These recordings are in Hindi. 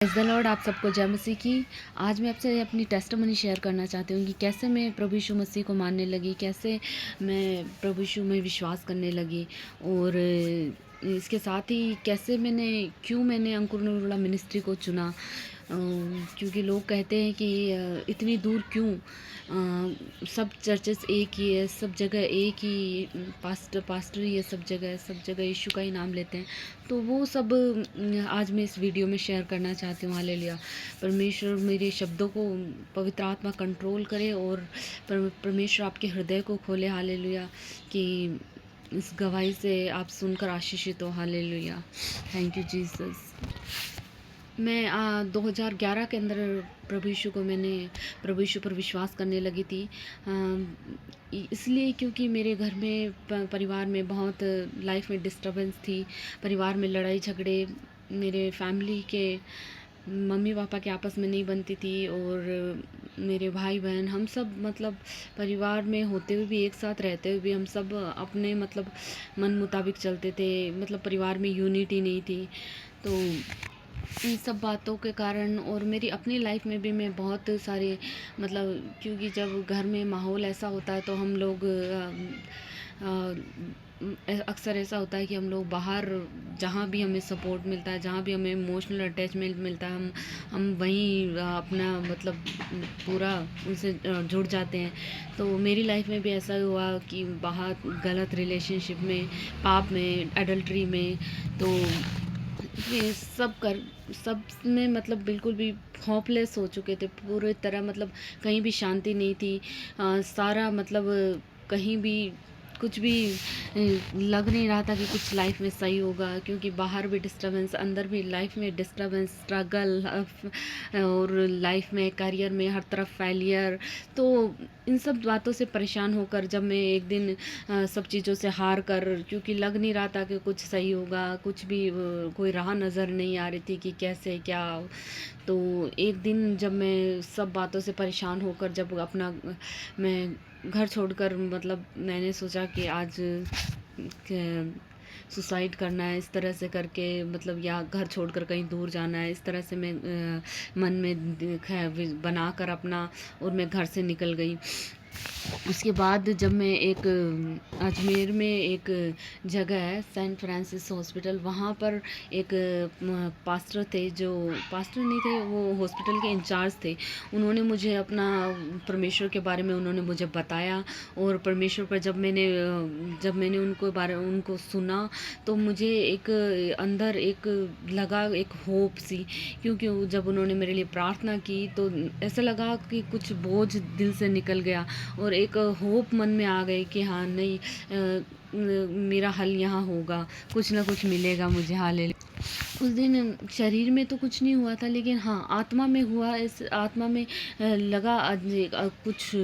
Praise the Lord. आप सबको जय मसीह की। आज मैं आपसे अपनी टेस्टिमनी शेयर करना चाहती हूँ कि कैसे मैं प्रभु यीशु मसीह को मानने लगी, कैसे मैं प्रभु यीशु में विश्वास करने लगी और इसके साथ ही कैसे क्यों मैंने अंकुर निरोला मिनिस्ट्री को चुना। क्योंकि लोग कहते हैं कि इतनी दूर क्यों, सब चर्चेस एक ही है, सब जगह एक ही पास्टर ही है, सब जगह यीशु का ही नाम लेते हैं। तो वो सब आज मैं इस वीडियो में शेयर करना चाहती हूँ। हालेलुया। परमेश्वर मेरे शब्दों को, पवित्र आत्मा कंट्रोल करे और परमेश्वर आपके हृदय को खोले। हालेलुया। कि इस गवाही से आप सुनकर आशीषित हो। हालेलुया। Thank you Jesus. मैं 2011 के अंदर प्रभु यीशु पर विश्वास करने लगी थी। इसलिए क्योंकि मेरे घर में परिवार में बहुत लाइफ में डिस्टर्बेंस थी, परिवार में लड़ाई झगड़े, मेरे फैमिली के मम्मी पापा के आपस में नहीं बनती थी और मेरे भाई बहन हम सब मतलब परिवार में होते हुए भी, एक साथ रहते हुए भी हम सब अपने मतलब मन मुताबिक चलते थे, मतलब परिवार में यूनिटी नहीं थी। तो इन सब बातों के कारण और मेरी अपनी लाइफ में भी मैं बहुत सारे मतलब, क्योंकि जब घर में माहौल ऐसा होता है तो हम लोग अक्सर ऐसा होता है कि हम लोग बाहर जहाँ भी हमें सपोर्ट मिलता है, जहाँ भी हमें इमोशनल अटैचमेंट मिलता है, हम वहीं अपना मतलब पूरा उनसे जुड़ जाते हैं। तो मेरी लाइफ में भी ऐसा हुआ कि बाहर गलत रिलेशनशिप में, पाप में, एडल्ट्री में, तो ये सब में मतलब बिल्कुल भी होपलेस हो चुके थे पूरी तरह, मतलब कहीं भी शांति नहीं थी। सारा मतलब कहीं भी कुछ भी लग नहीं रहा था कि कुछ लाइफ में सही होगा, क्योंकि बाहर भी डिस्टर्बेंस, अंदर भी लाइफ में डिस्टर्बेंस, स्ट्रगल और लाइफ में, करियर में हर तरफ फेलियर। तो इन सब बातों से परेशान होकर जब मैं एक दिन सब चीज़ों से हार कर, क्योंकि लग नहीं रहा था कि कुछ सही होगा, कुछ भी कोई राह नज़र नहीं आ रही थी कि कैसे क्या। तो एक दिन जब मैं सब बातों से परेशान होकर जब मैं घर छोड़कर, मतलब मैंने सोचा कि आज सुसाइड करना है, इस तरह से करके, मतलब या घर छोड़कर कहीं दूर जाना है, इस तरह से मैं मन में बनाकर अपना, और मैं घर से निकल गई। उसके बाद जब मैं एक अजमेर में एक जगह है सेंट फ्रांसिस हॉस्पिटल, वहाँ पर एक पास्टर थे, जो पास्टर नहीं थे, वो हॉस्पिटल के इंचार्ज थे। उन्होंने मुझे अपना परमेश्वर के बारे में उन्होंने मुझे बताया, और परमेश्वर पर जब मैंने उनको सुना, तो मुझे एक अंदर एक लगा, एक होप सी, क्योंकि जब उन्होंने मेरे लिए प्रार्थना की तो ऐसा लगा कि कुछ बोझ दिल से निकल गया और एक होप मन में आ गई कि हाँ नहीं, मेरा हल यहाँ होगा, कुछ ना कुछ मिलेगा मुझे। हालेलुया। उस दिन शरीर में तो कुछ नहीं हुआ था, लेकिन हाँ आत्मा में हुआ। इस आत्मा में लगा कुछ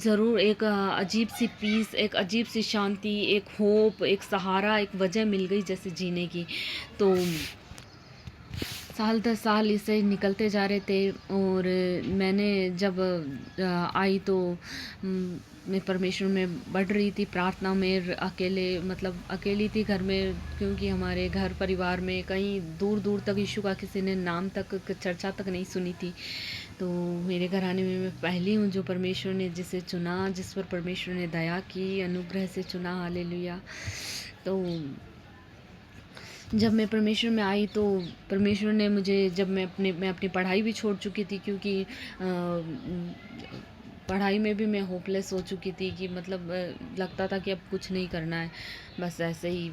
ज़रूर, एक अजीब सी पीस, एक अजीब सी शांति, एक होप, एक सहारा, एक वजह मिल गई जैसे जीने की। तो साल दर साल इसे निकलते जा रहे थे, और मैंने जब आई तो मैं परमेश्वर में बढ़ रही थी प्रार्थना में, अकेली थी घर में, क्योंकि हमारे घर परिवार में कहीं दूर दूर तक यीशु का किसी ने नाम तक, चर्चा तक नहीं सुनी थी। तो मेरे घर आने में मैं पहली हूँ जो परमेश्वर ने जिसे चुना, जिस पर परमेश्वर ने दया की, अनुग्रह से चुना। हालेलुया। तो जब मैं परमेश्वर में आई तो परमेश्वर ने मुझे, जब मैं अपनी पढ़ाई भी छोड़ चुकी थी, क्योंकि पढ़ाई में भी मैं होपलेस हो चुकी थी कि मतलब लगता था कि अब कुछ नहीं करना है, बस ऐसे ही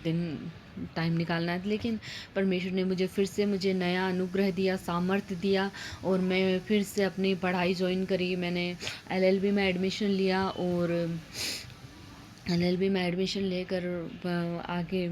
दिन टाइम निकालना है। लेकिन परमेश्वर ने मुझे नया अनुग्रह दिया, सामर्थ्य दिया, और मैं फिर से अपनी पढ़ाई ज्वाइन करी। मैंने एलएलबी में एडमिशन लिया, और एलएलबी में एडमिशन लेकर आगे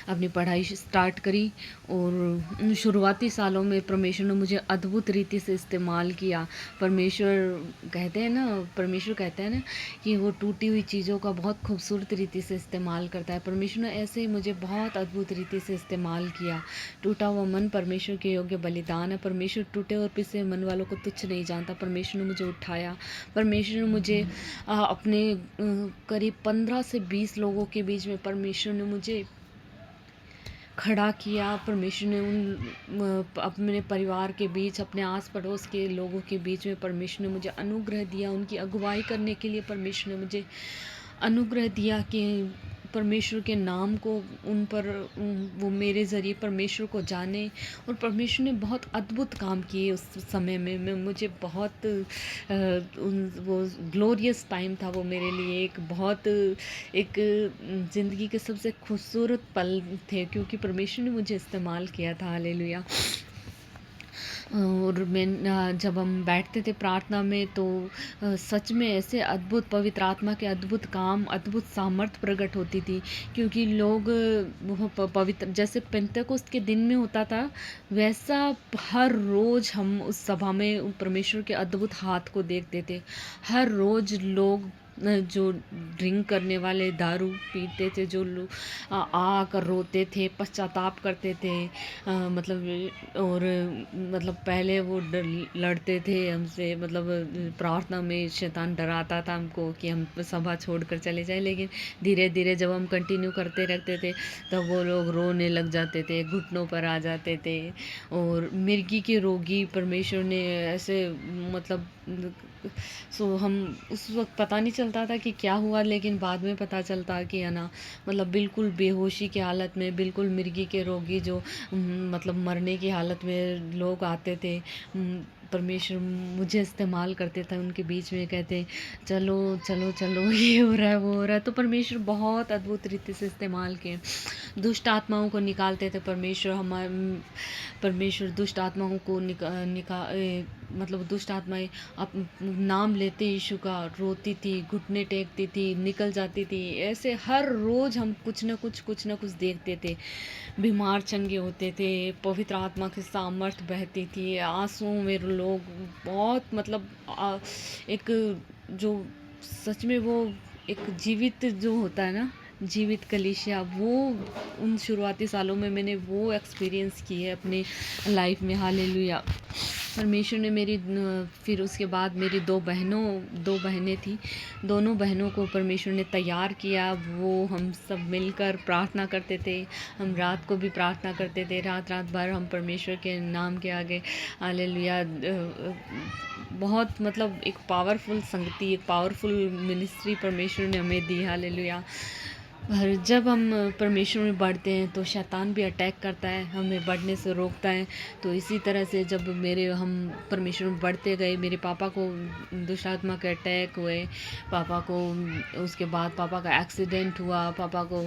अपनी पढ़ाई स्टार्ट करी। और उन शुरुआती सालों में परमेश्वर ने मुझे अद्भुत रीति से इस्तेमाल किया। परमेश्वर कहते हैं ना कि वो टूटी हुई चीज़ों का बहुत खूबसूरत रीति से इस्तेमाल करता है। परमेश्वर ने ऐसे ही मुझे बहुत अद्भुत रीति से इस्तेमाल किया। टूटा हुआ मन परमेश्वर के योग्य बलिदान है। परमेश्वर टूटे और पिसे मन वालों को तुच्छ नहीं जानता। परमेश्वर ने मुझे उठाया। परमेश्वर ने मुझे अपने करीब 15 से 20 लोगों के बीच में परमेश्वर ने मुझे खड़ा किया, परमेश्वर ने अपने परिवार के बीच, अपने आस पड़ोस के लोगों के बीच में परमेश्वर ने मुझे अनुग्रह दिया। उनकी अगुवाई करने के लिए परमेश्वर ने मुझे अनुग्रह दिया कि परमेश्वर के नाम को उन पर वो मेरे ज़रिए परमेश्वर को जाने। और परमेश्वर ने बहुत अद्भुत काम किए उस समय में। मैं मुझे बहुत वो ग्लोरियस टाइम था वो मेरे लिए, एक बहुत एक ज़िंदगी के सबसे खूबसूरत पल थे, क्योंकि परमेश्वर ने मुझे इस्तेमाल किया था। हालेलुया। और मैं जब हम बैठते थे प्रार्थना में तो सच में ऐसे अद्भुत पवित्र आत्मा के अद्भुत काम, अद्भुत सामर्थ प्रकट होती थी, क्योंकि लोग वो पवित्र जैसे पेंतेकोस्त के दिन में होता था, वैसा हर रोज़ हम उस सभा में परमेश्वर के अद्भुत हाथ को देखते थे। हर रोज़ लोग जो ड्रिंक करने वाले, दारू पीते थे, जो लोग आकर रोते थे, पश्चाताप करते थे, मतलब और मतलब पहले वो लड़ते थे हमसे, मतलब प्रार्थना में शैतान डराता था हमको कि हम सभा छोड़कर चले जाएं, लेकिन धीरे धीरे जब हम कंटिन्यू करते रहते थे तब वो लोग रोने लग जाते थे, घुटनों पर आ जाते थे। और मिर्गी के रोगी परमेश्वर ने ऐसे मतलब हम उस वक्त पता नहीं चलता था कि क्या हुआ, लेकिन बाद में पता चलता कि है ना, मतलब बिल्कुल बेहोशी की हालत में, बिल्कुल मिर्गी के रोगी जो मतलब मरने की हालत में लोग आते थे, परमेश्वर मुझे इस्तेमाल करते थे उनके बीच में, कहते चलो चलो चलो ये हो रहा है वो हो रहा है। तो परमेश्वर बहुत अद्भुत रीति से इस्तेमाल किए। दुष्ट आत्माओं को निकालते थे परमेश्वर दुष्ट आत्माओं को मतलब दुष्ट आत्माएं नाम लेते यीशु का रोती थी, घुटने टेकती थी, निकल जाती थी। ऐसे हर रोज़ हम कुछ ना कुछ देखते थे। बीमार चंगे होते थे, पवित्र आत्मा की सामर्थ बहती थी, आंसुओं में लोग बहुत मतलब एक जो सच में वो एक जीवित जो होता है ना, जीवित कलीसिया, वो उन शुरुआती सालों में मैंने वो एक्सपीरियंस की है अपनी लाइफ में। हालेलुया। परमेश्वर ने फिर उसके बाद मेरी दो बहनें थी, दोनों बहनों को परमेश्वर ने तैयार किया। वो हम सब मिलकर प्रार्थना करते थे, हम रात को भी प्रार्थना करते थे, रात भर हम परमेश्वर के नाम के आगे। हालेलुया। बहुत मतलब एक पावरफुल संगति, एक पावरफुल मिनिस्ट्री परमेश्वर ने हमें दी। हालेलुया। पर जब हम परमेश्वर में बढ़ते हैं तो शैतान भी अटैक करता है, हमें बढ़ने से रोकता है। तो इसी तरह से जब हम परमेश्वर में बढ़ते गए, मेरे पापा को दुष्ट आत्मा के अटैक हुए, पापा को उसके बाद पापा का एक्सीडेंट हुआ, पापा को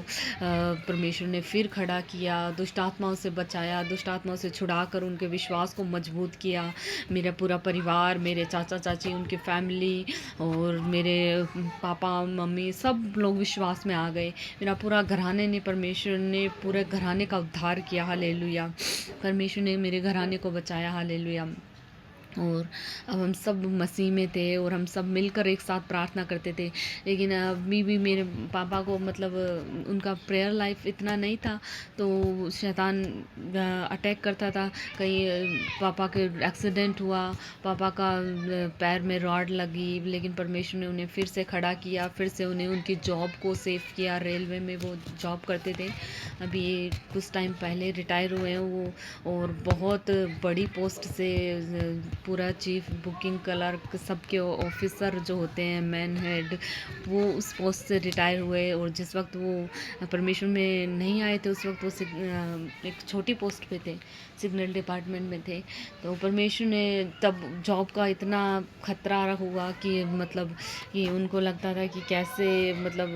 परमेश्वर ने फिर खड़ा किया, दुष्ट आत्माओं से बचाया, दुष्ट आत्माओं से छुड़ा कर उनके विश्वास को मजबूत किया। मेरा पूरा परिवार, मेरे चाचा चाची, उनकी फैमिली और मेरे पापा मम्मी सब लोग विश्वास में आ गए। मेरा पूरा घराने ने, परमेश्वर ने पूरे घराने का उद्धार किया। हालेलुया। परमेश्वर ने मेरे घराने को बचाया। हालेलुया। और अब हम सब मसीह में थे और हम सब मिलकर एक साथ प्रार्थना करते थे। लेकिन अभी भी मेरे पापा को मतलब उनका प्रेयर लाइफ इतना नहीं था, तो शैतान अटैक करता था। कहीं पापा के एक्सीडेंट हुआ, पापा का पैर में रॉड लगी, लेकिन परमेश्वर ने उन्हें फिर से खड़ा किया, फिर से उन्हें उनकी जॉब को सेव किया। रेलवे में वो जॉब करते थे, अभी कुछ टाइम पहले रिटायर हुए हैं वो, और बहुत बड़ी पोस्ट से पूरा चीफ बुकिंग क्लर्क सबके ऑफिसर जो होते हैं, मैन हेड, वो उस पोस्ट से रिटायर हुए। और जिस वक्त वो परमेश्वर में नहीं आए थे उस वक्त वो एक छोटी पोस्ट पे थे, सिग्नल डिपार्टमेंट में थे। तो परमेश्वर ने तब जॉब का इतना खतरा हुआ कि मतलब कि उनको लगता था कि कैसे मतलब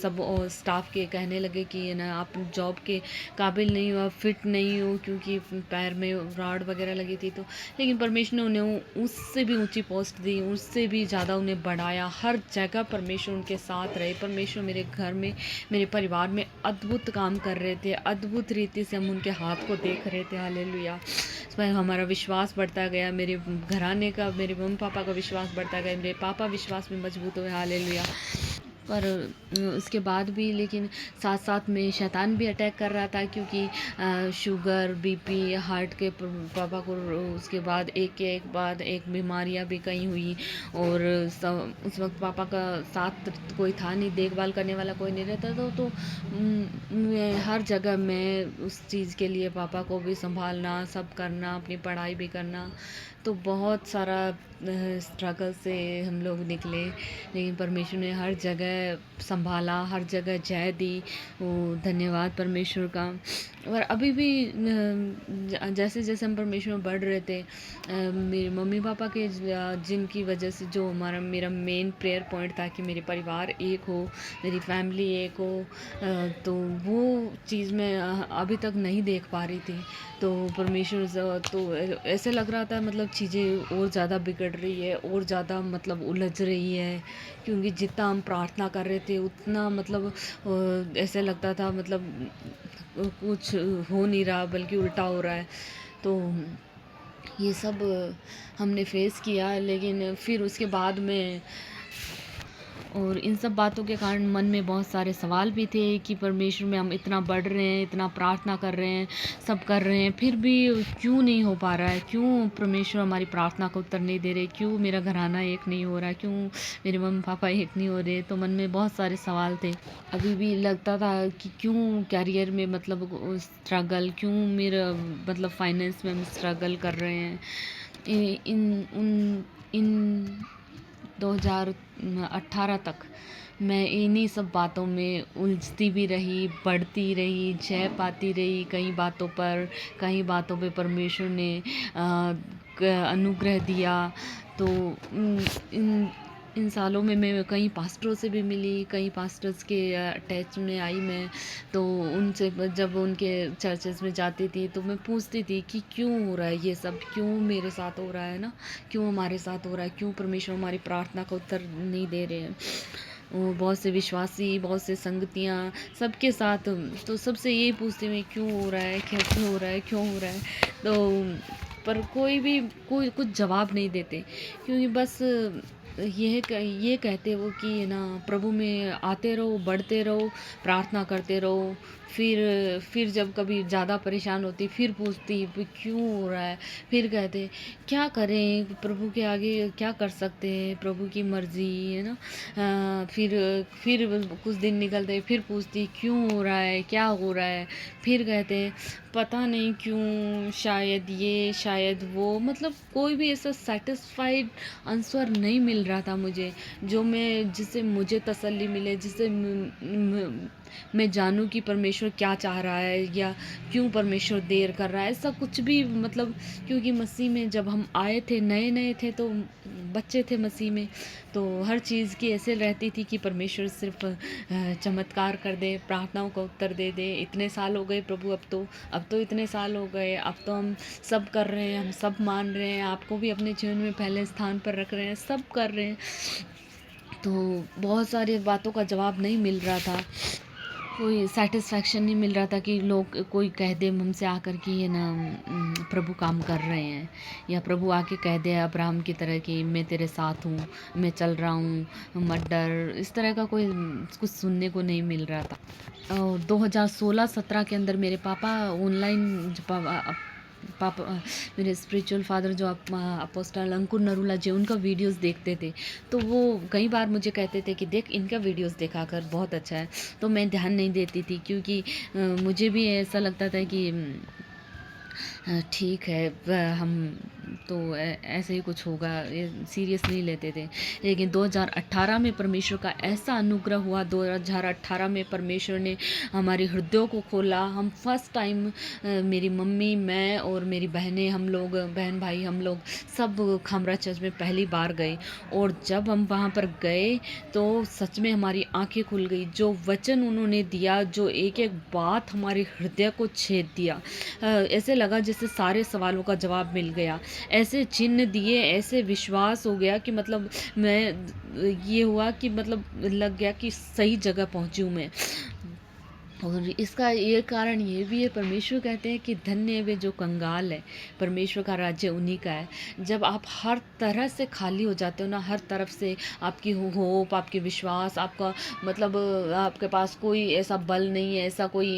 सब स्टाफ के कहने लगे कि ना आप जॉब के काबिल नहीं हो, फिट नहीं हो, क्योंकि पैर में रॉड वगैरह लगी थी। तो लेकिन परमेश्वर ने उन्हें उससे भी ऊंची पोस्ट दी, उससे भी ज़्यादा उन्हें बढ़ाया। हर जगह परमेश्वर उनके साथ रहे। परमेश्वर मेरे घर में, मेरे परिवार में अद्भुत काम कर रहे थे, अद्भुत रीति से हम उनके हाथ को देख रहे थे। हालेलुया। इसमें हमारा विश्वास बढ़ता गया, मेरे घराने का, मेरे मम्मी पापा का विश्वास बढ़ता गया, मेरे पापा विश्वास में मजबूत हुए। हालेलुया। पर उसके बाद भी लेकिन साथ-साथ में शैतान भी अटैक कर रहा था, क्योंकि शुगर, बीपी, हार्ट के पापा को उसके बाद एक के एक बाद एक बीमारियां भी कई हुई। और उस वक्त पापा का साथ कोई था नहीं, देखभाल करने वाला कोई नहीं रहता था। तो हर जगह मैं उस चीज़ के लिए पापा को भी संभालना, सब करना, अपनी पढ़ाई भी करना, तो बहुत सारा स्ट्रगल से हम लोग निकले। लेकिन परमेश्वर ने हर जगह संभाला, हर जगह जय दी। वो धन्यवाद परमेश्वर का। और अभी भी जैसे जैसे हम परमेश्वर में बढ़ रहे थे, मेरे मम्मी पापा के जिनकी वजह से जो मेरा मेन प्रेयर पॉइंट था कि मेरे परिवार एक हो, मेरी फैमिली एक हो, तो वो चीज़ मैं अभी तक नहीं देख पा रही थी। तो परमेश्वर तो ऐसे लग रहा था मतलब चीज़ें और ज़्यादा बिगड़ रही है, और ज़्यादा मतलब उलझ रही है, क्योंकि जितना हम प्रार्थना कर रहे थे उतना मतलब ऐसे लगता था मतलब कुछ हो नहीं रहा, बल्कि उल्टा हो रहा है। तो ये सब हमने फेस किया। लेकिन फिर उसके बाद में, और इन सब बातों के कारण मन में बहुत सारे सवाल भी थे कि परमेश्वर में हम इतना बढ़ रहे हैं, इतना प्रार्थना कर रहे हैं, सब कर रहे हैं, फिर भी क्यों नहीं हो पा रहा है? क्यों परमेश्वर हमारी प्रार्थना को उत्तर नहीं दे रहे? क्यों मेरा घराना एक नहीं हो रहा है? क्यों मेरे मम्मी पापा एक नहीं हो रहे? तो मन में बहुत सारे सवाल थे। अभी भी लगता था कि क्यों कैरियर में मतलब स्ट्रगल, क्यों मेरा मतलब फाइनेंस में हम स्ट्रगल कर रहे हैं। इन 2018 तक मैं इन्हीं सब बातों में उलझती भी रही, बढ़ती रही, जय पाती रही कई बातों पे परमेश्वर ने अनुग्रह दिया। तो इन सालों में मैं कई पास्टरों से भी मिली, कई पास्टर्स के अटैच में आई मैं। तो उनसे जब उनके चर्चेस में जाती थी तो मैं पूछती थी कि क्यों हो रहा है ये सब, क्यों मेरे साथ हो रहा है ना, क्यों हमारे साथ हो रहा है, क्यों परमेश्वर हमारी प्रार्थना का उत्तर नहीं दे रहे हैं। बहुत से विश्वासी, बहुत से संगतियाँ सबके साथ, तो सबसे यही पूछती मैं क्यों हो रहा है, कैसे हो रहा है, क्यों हो रहा है। तो पर कोई कुछ जवाब नहीं देते, क्योंकि बस ये कहते वो कि ना प्रभु में आते रहो, बढ़ते रहो, प्रार्थना करते रहो। फिर जब कभी ज़्यादा परेशान होती फिर पूछती भी क्यों हो रहा है। फिर कहते क्या करें, प्रभु के आगे क्या कर सकते हैं, प्रभु की मर्जी है ना। फिर कुछ दिन निकलते फिर पूछती क्यों हो रहा है, क्या हो रहा है। फिर कहते पता नहीं क्यों, शायद ये शायद वो, मतलब कोई भी ऐसा सेटिस्फाइड आंसर नहीं मिल रहा था मुझे, जिससे मुझे तसल्ली मिले, जिससे मैं जानूं कि परमेश्वर क्या चाह रहा है, या क्यों परमेश्वर देर कर रहा है, ऐसा कुछ भी मतलब। क्योंकि मसीह में जब हम आए थे, नए नए थे, तो बच्चे थे मसीह में, तो हर चीज़ की ऐसे रहती थी कि परमेश्वर सिर्फ चमत्कार कर दे, प्रार्थनाओं का उत्तर दे दे। इतने साल हो गए प्रभु, अब तो इतने साल हो गए, अब तो हम सब कर रहे हैं, हम सब मान रहे हैं, आपको भी अपने जीवन में पहले स्थान पर रख रहे हैं, सब कर रहे हैं। तो बहुत सारी बातों का जवाब नहीं मिल रहा था, कोई सेटिस्फेक्शन नहीं मिल रहा था कि लोग कोई कह दे हमसे आकर कि ये ना प्रभु काम कर रहे हैं, या प्रभु आके कह दे अब्राहम की तरह कि मैं तेरे साथ हूँ, मैं चल रहा हूँ, मत डर। इस तरह का कोई कुछ सुनने को नहीं मिल रहा था। और 2016-17 के अंदर मेरे पापा ऑनलाइन, पापा मेरे स्पिरिचुअल फादर जो अपोस्टल अंकुर नरूला जी, उनका वीडियोस देखते थे। तो वो कई बार मुझे कहते थे कि देख इनका वीडियोस देखा कर, बहुत अच्छा है। तो मैं ध्यान नहीं देती थी, क्योंकि मुझे भी ऐसा लगता था कि ठीक है, हम तो ऐसे ही कुछ होगा, ये सीरियस नहीं लेते थे। लेकिन 2018 में परमेश्वर का ऐसा अनुग्रह हुआ, 2018 में परमेश्वर ने हमारे हृदयों को खोला। हम फर्स्ट टाइम, मेरी मम्मी, मैं और मेरी बहनें, हम लोग बहन भाई, हम लोग सब खामरा चर्च में पहली बार गए। और जब हम वहाँ पर गए तो सच में हमारी आंखें खुल गई। जो वचन उन्होंने दिया, जो एक एक बात हमारे हृदय को छेद दिया, ऐसे लगा जैसे सारे सवालों का जवाब मिल गया। ऐसे चिन्ह दिए, ऐसे विश्वास हो गया कि मतलब ये हुआ कि मतलब लग गया कि सही जगह पहुंची हूँ मैं। और इसका ये कारण ये भी है, परमेश्वर कहते हैं कि धन्य है वे जो कंगाल है, परमेश्वर का राज्य उन्हीं का है। जब आप हर तरह से खाली हो जाते हो ना, हर तरफ से आपकी होप, आपकी विश्वास, आपका मतलब आपके पास कोई ऐसा बल नहीं है, ऐसा कोई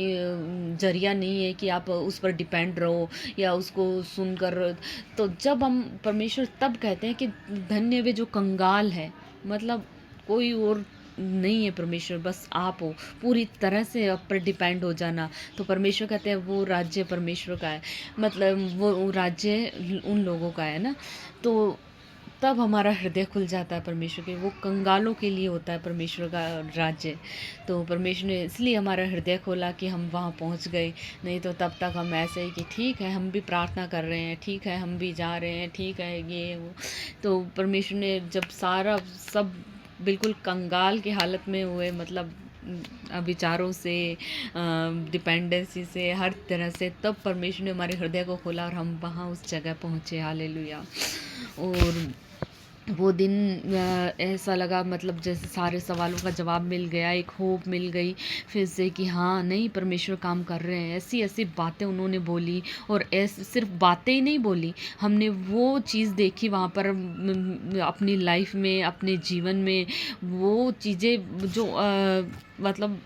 जरिया नहीं है कि आप उस पर डिपेंड रहो या उसको सुनकर। तो जब हम परमेश्वर तब कहते हैं कि धन्य वे जो कंगाल है, मतलब कोई और नहीं है परमेश्वर, बस आप हो, पूरी तरह से आप पर डिपेंड हो जाना। तो परमेश्वर कहते हैं वो राज्य परमेश्वर का है, मतलब वो राज्य उन लोगों का है ना। तो तब हमारा हृदय खुल जाता है परमेश्वर के, वो कंगालों के लिए होता है परमेश्वर का राज्य। तो परमेश्वर ने इसलिए हमारा हृदय खोला कि हम वहाँ पहुँच गए, नहीं तो तब तक हम ऐसे ही कि ठीक है हम भी प्रार्थना कर रहे हैं, ठीक है हम भी जा रहे हैं, ठीक है ये वो। तो परमेश्वर ने जब सारा सब बिल्कुल कंगाल की हालत में हुए, मतलब विचारों से, डिपेंडेंसी से, हर तरह से, तब परमेश्वर ने हमारे हृदय को खोला और हम वहाँ उस जगह पहुँचे। हालेलुया। और वो दिन ऐसा लगा, मतलब जैसे सारे सवालों का जवाब मिल गया, एक होप मिल गई फिर से कि हाँ नहीं परमेश्वर काम कर रहे हैं। ऐसी ऐसी बातें उन्होंने बोली, और ऐसे सिर्फ बातें ही नहीं बोली, हमने वो चीज़ देखी वहाँ पर अपनी लाइफ में, अपने जीवन में, वो चीज़ें जो मतलब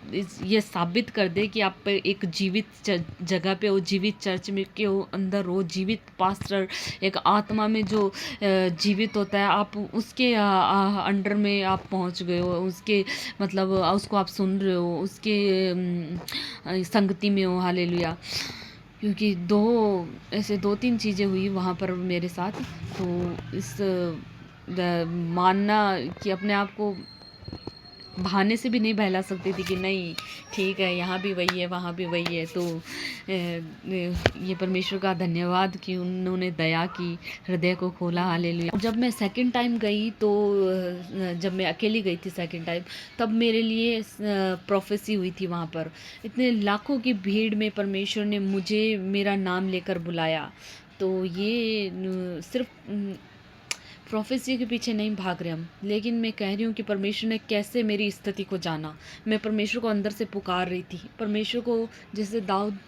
ये साबित कर दे कि आप एक जीवित जगह पे हो, जीवित चर्च में के हो, अंदर हो, जीवित पास्टर, एक आत्मा में जो जीवित होता है, आप उसके अंडर में आप पहुंच गए हो, उसके मतलब उसको आप सुन रहे हो, उसके संगति में हो। हालेलुया। क्योंकि ऐसे 2-3 चीज़ें हुई वहाँ पर मेरे साथ। तो इस मानना कि अपने आप को बहाने से भी नहीं बहला सकती थी कि नहीं ठीक है यहाँ भी वही है वहाँ भी वही है। तो ये परमेश्वर का धन्यवाद कि उन्होंने दया की, हृदय को खोला। हालेलुया। जब मैं सेकंड टाइम गई, तो जब मैं अकेली गई थी सेकंड टाइम, तब मेरे लिए प्रोफेसी हुई थी वहाँ पर। इतने लाखों की भीड़ में परमेश्वर ने मुझे मेरा नाम लेकर बुलाया। तो ये सिर्फ प्रोफेसी के पीछे नहीं भाग रहे हम, लेकिन मैं कह रही हूँ कि परमेश्वर ने कैसे मेरी स्थिति को जाना। मैं परमेश्वर को अंदर से पुकार रही थी, परमेश्वर को जैसे दाऊद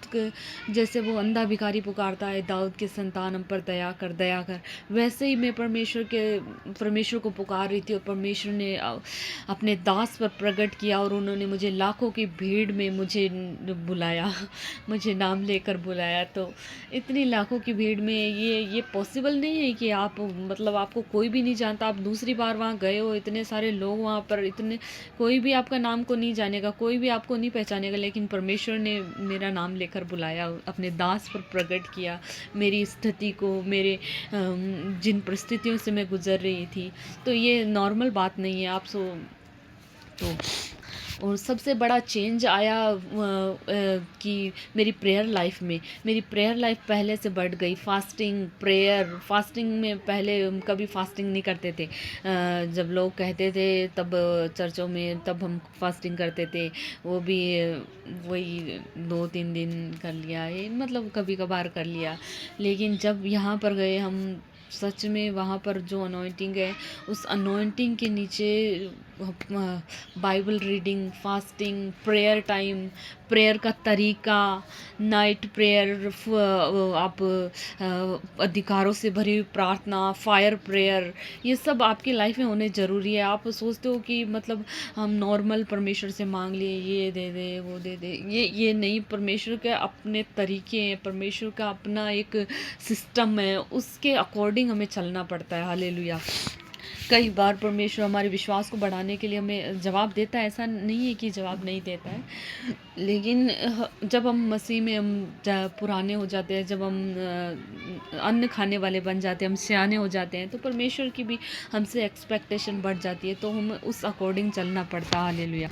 जैसे वो अंधा भिखारी पुकारता है, दाऊद के संतान हम पर दया कर दया कर, वैसे ही मैं परमेश्वर को पुकार रही थी। और परमेश्वर ने अपने दास पर प्रकट किया, और उन्होंने मुझे लाखों की भीड़ में मुझे बुलाया, मुझे नाम लेकर बुलाया। तो इतनी लाखों की भीड़ में ये पॉसिबल नहीं है कि आप, मतलब आपको कोई भी नहीं जानता, आप दूसरी बार वहाँ गए हो, इतने सारे लोग वहाँ पर, इतने कोई भी आपका नाम को नहीं जानेगा, कोई भी आपको नहीं पहचानेगा, लेकिन परमेश्वर ने मेरा नाम लेकर बुलाया, अपने दास पर प्रकट किया मेरी स्थिति को, मेरे जिन परिस्थितियों से मैं गुजर रही थी। तो ये नॉर्मल बात नहीं है। तो और सबसे बड़ा चेंज आया कि मेरी प्रेयर लाइफ में, मेरी प्रेयर लाइफ पहले से बढ़ गई। फास्टिंग में पहले हम कभी फास्टिंग नहीं करते थे। जब लोग कहते थे तब चर्चों में, तब हम फास्टिंग करते थे, वो भी वही 2-3 दिन कर लिया, ये मतलब कभी कभार कर लिया। लेकिन जब यहाँ पर गए हम, सच में वहाँ पर जो अनॉइंटिंग है, उस अनॉइंटिंग के नीचे Bible reading, fasting, prayer time, prayer का तरीका, नाइट प्रेयर, आप अधिकारों से भरी हुई प्रार्थना, फायर प्रेयर, ये सब आपकी लाइफ में होने ज़रूरी है। आप सोचते हो कि मतलब हम नॉर्मल परमेश्वर से मांग लिए, ये दे दे वो दे दे, ये नहीं। परमेश्वर के अपने तरीके हैं, परमेश्वर का अपना एक सिस्टम है, उसके अकॉर्डिंग हमें चलना पड़ता है। हालेलुया। कई बार परमेश्वर हमारे विश्वास को बढ़ाने के लिए हमें जवाब देता है, ऐसा नहीं है कि जवाब नहीं देता है, लेकिन जब हम मसीह में पुराने हो जाते हैं, जब हम अन्न खाने वाले बन जाते हैं, हम सियाने हो जाते हैं, तो परमेश्वर की भी हमसे एक्सपेक्टेशन बढ़ जाती है, तो हम उस अकॉर्डिंग चलना पड़ता है। हालेलुया।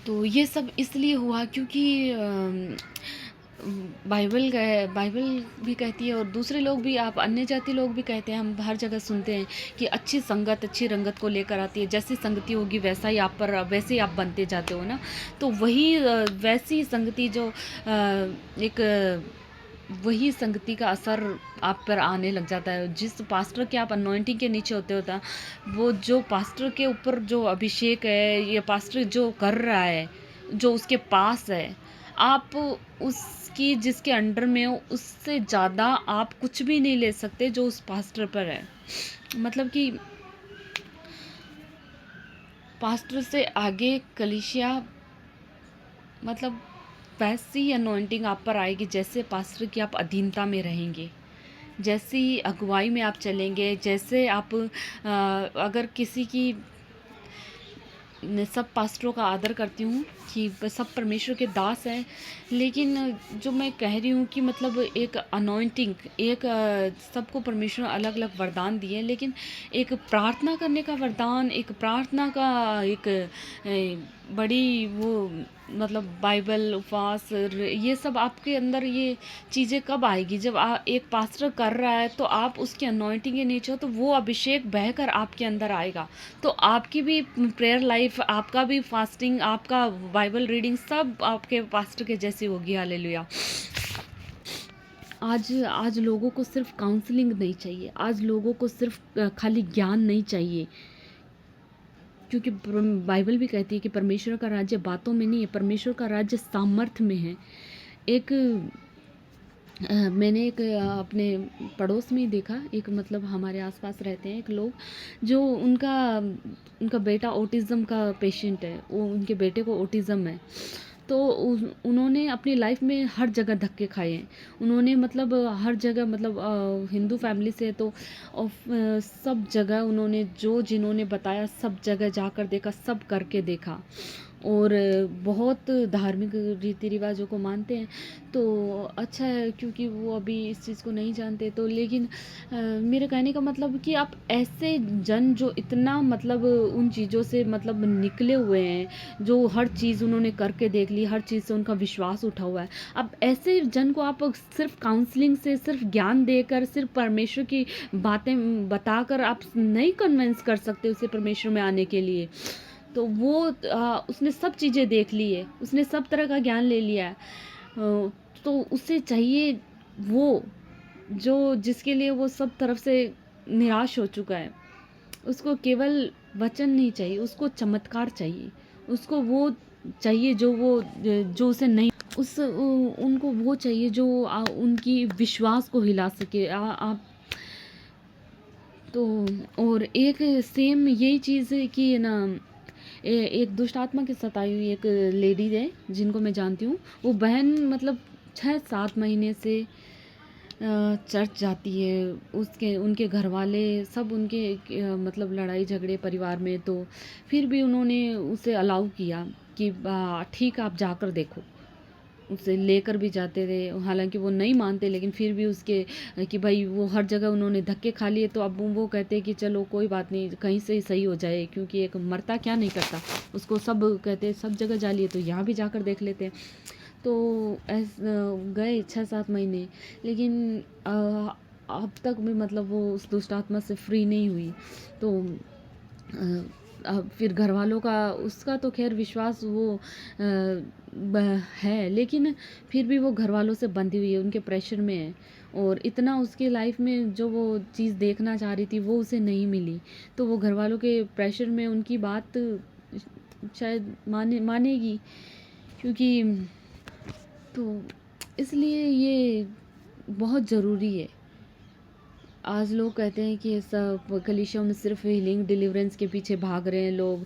तो ये सब इसलिए हुआ क्योंकि बाइबल भी कहती है, और दूसरे लोग भी, आप अन्य जाति लोग भी कहते हैं, हम हर जगह सुनते हैं कि अच्छी संगत अच्छी रंगत को लेकर आती है, जैसी संगति होगी वैसा ही वैसे ही आप बनते जाते हो ना। तो वैसी संगति जो वही संगति का असर आप पर आने लग जाता है। जिस पास्टर के आप अनॉइंटिंग के नीचे होता है, वो जो पास्टर के ऊपर जो अभिषेक है, ये पास्टर जो कर रहा है, जो उसके पास है, आप उसकी जिसके अंडर में हो उससे ज़्यादा आप कुछ भी नहीं ले सकते जो उस पास्टर पर है। मतलब कि पास्टर से आगे कलीसिया, मतलब वैसी अनॉइंटिंग आप पर आएगी जैसे पास्टर की आप अधीनता में रहेंगे, जैसी अगुवाई में आप चलेंगे, जैसे आप अगर किसी की, मैं सब पास्टरों का आदर करती हूँ कि सब परमेश्वर के दास हैं, लेकिन जो मैं कह रही हूँ कि मतलब एक अनॉइंटिंग, एक सबको परमेश्वर अलग अलग वरदान दिए, लेकिन एक प्रार्थना करने का वरदान, एक प्रार्थना का एक बड़ी वो, मतलब बाइबल, उपवास, ये सब आपके अंदर ये चीज़ें कब आएगी? जब एक पास्टर कर रहा है तो आप उसकी अनॉइंटिंग के नीचे हो, तो वो अभिषेक बहकर आपके अंदर आएगा, तो आपकी भी प्रेयर लाइफ, आपका भी फास्टिंग, आपका बाइबल रीडिंग सब आपके पास्टर के जैसी होगी। हालेलुया। आज लोगों को सिर्फ काउंसलिंग नहीं चाहिए, आज लोगों को सिर्फ खाली ज्ञान नहीं चाहिए, क्योंकि बाइबल भी कहती है कि परमेश्वर का राज्य बातों में नहीं है, परमेश्वर का राज्य सामर्थ्य में है। एक मैंने एक अपने पड़ोस में ही देखा, एक मतलब हमारे आसपास रहते हैं एक लोग, जो उनका उनका बेटा ऑटिज़म का पेशेंट है, वो उनके बेटे को ऑटिज़म है। तो उन्होंने अपनी लाइफ में हर जगह धक्के खाए हैं, उन्होंने मतलब हर जगह, मतलब हिंदू फैमिली से, तो सब जगह उन्होंने जो जिन्होंने बताया सब जगह जाकर देखा, सब करके देखा, और बहुत धार्मिक रीति रिवाजों को मानते हैं। तो अच्छा है, क्योंकि वो अभी इस चीज़ को नहीं जानते, तो लेकिन मेरे कहने का मतलब कि आप ऐसे जन जो इतना मतलब उन चीज़ों से मतलब निकले हुए हैं, जो हर चीज़ उन्होंने करके देख ली, हर चीज़ से उनका विश्वास उठा हुआ है, अब ऐसे जन को आप सिर्फ काउंसलिंग से, सिर्फ ज्ञान देकर, सिर्फ परमेश्वर की बातें बताकर आप नहीं कन्विंस कर सकते उसे परमेश्वर में आने के लिए। तो वो उसने सब चीज़ें देख ली है, उसने सब तरह का ज्ञान ले लिया है, तो उसे चाहिए वो जो जिसके लिए वो सब तरफ से निराश हो चुका है। उसको केवल वचन नहीं चाहिए, उसको चमत्कार चाहिए, उसको वो चाहिए जो उसे नहीं, उनको वो चाहिए जो उनकी विश्वास को हिला सके। आप तो, और एक सेम यही चीज़ है कि ना, एक दुष्ट आत्मा के सताई हुई एक लेडी है जिनको मैं जानती हूँ, वो बहन मतलब 6-7 महीने से चर्च जाती है, उसके उनके घर वाले सब उनके मतलब लड़ाई झगड़े परिवार में, तो फिर भी उन्होंने उसे अलाउ किया कि ठीक, आप जाकर देखो, उसे लेकर भी जाते थे, हालांकि वो नहीं मानते, लेकिन फिर भी उसके कि भाई वो हर जगह उन्होंने धक्के खा लिए, तो अब वो कहते हैं कि चलो कोई बात नहीं, कहीं से ही सही हो जाए, क्योंकि एक मरता क्या नहीं करता, उसको सब कहते सब जगह जा लिए, तो यहाँ भी जाकर देख लेते हैं। तो गए 6-7 महीने, लेकिन अब तक भी मतलब वो उस दुष्ट आत्मा से फ्री नहीं हुई। तो अब फिर घर वालों का, उसका तो खैर विश्वास वो है, लेकिन फिर भी वो घर वालों से बंधी हुई है, उनके प्रेशर में है, और इतना उसके लाइफ में जो वो चीज़ देखना चाह रही थी वो उसे नहीं मिली, तो वो घर वालों के प्रेशर में उनकी बात शायद मानेगी, क्योंकि तो इसलिए ये बहुत ज़रूरी है। आज लोग कहते हैं कि सब कलीसिया में सिर्फ हीलिंग डिलीवरेंस के पीछे भाग रहे हैं लोग,